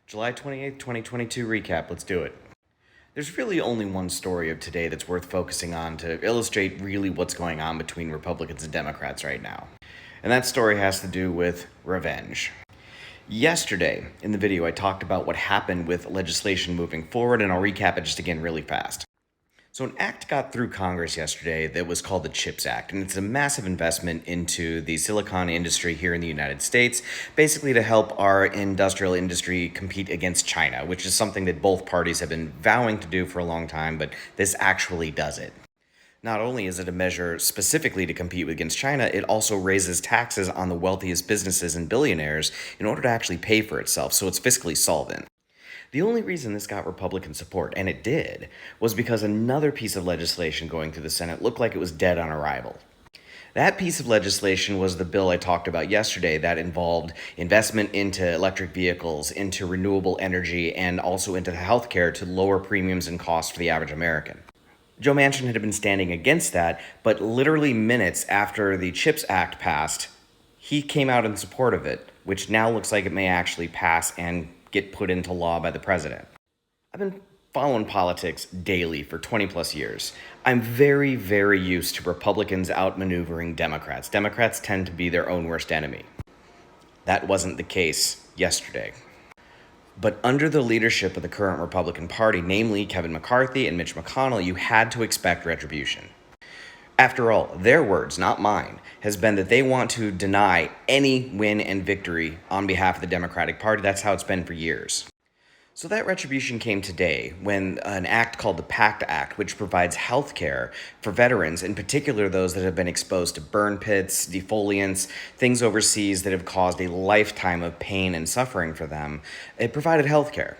July 28th, 2022 recap. Let's do it. There's really only one story of today that's worth focusing on to illustrate really what's going on between Republicans and Democrats right now. And that story has to do with revenge. Yesterday, in the video, I talked about what happened with legislation moving forward, and I'll recap it just again really fast. So an act got through Congress yesterday that was called the CHIPS Act, and it's a massive investment into the silicon industry here in the United States, basically to help our industrial industry compete against China, which is something that both parties have been vowing to do for a long time, but this actually does it. Not only is it a measure specifically to compete against China, it also raises taxes on the wealthiest businesses and billionaires in order to actually pay for itself, so it's fiscally solvent. The only reason this got Republican support, and it did, was because another piece of legislation going through the Senate looked like it was dead on arrival. That piece of legislation was the bill I talked about yesterday that involved investment into electric vehicles, into renewable energy, and also into healthcare to lower premiums and costs for the average American. Joe Manchin had been standing against that, but literally minutes after the CHIPS Act passed, he came out in support of it, which now looks like it may actually pass and get put into law by the president. I've been following politics daily for 20 plus years. I'm very, very used to Republicans outmaneuvering Democrats. Democrats tend to be their own worst enemy. That wasn't the case yesterday. But under the leadership of the current Republican Party, namely Kevin McCarthy and Mitch McConnell, you had to expect retribution. After all, their words, not mine, has been that they want to deny any win and victory on behalf of the Democratic Party. That's how it's been for years. So that retribution came today when an act called the PACT Act, which provides health care for veterans, in particular those that have been exposed to burn pits, defoliants, things overseas that have caused a lifetime of pain and suffering for them, it provided health care.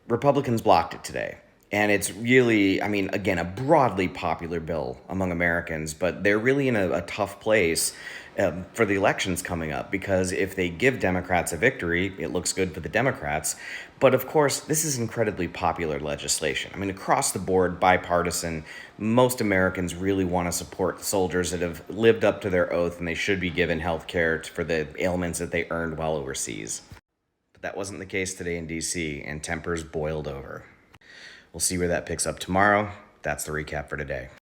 Republicans blocked it today. And it's really, again, a broadly popular bill among Americans, but they're really in a tough place for the elections coming up, because if they give Democrats a victory, it looks good for the Democrats. But of course, this is incredibly popular legislation. Across the board, bipartisan, most Americans really want to support soldiers that have lived up to their oath, and they should be given health care for the ailments that they earned while overseas. But that wasn't the case today in D.C., and tempers boiled over. We'll see where that picks up tomorrow. That's the recap for today.